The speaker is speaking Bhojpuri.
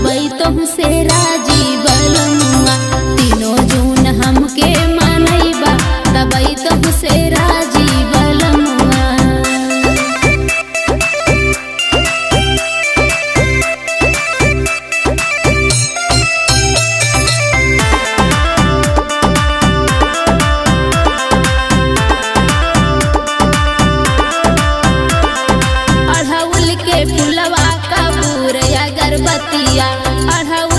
तबई तुमसे राजी बलमुआ। तीनों जून हमके मनैबा तबई तुमसे राजी बलमुआ। अढ़उल के फुलवा कपूर अगरबत्तिया, अढ़उल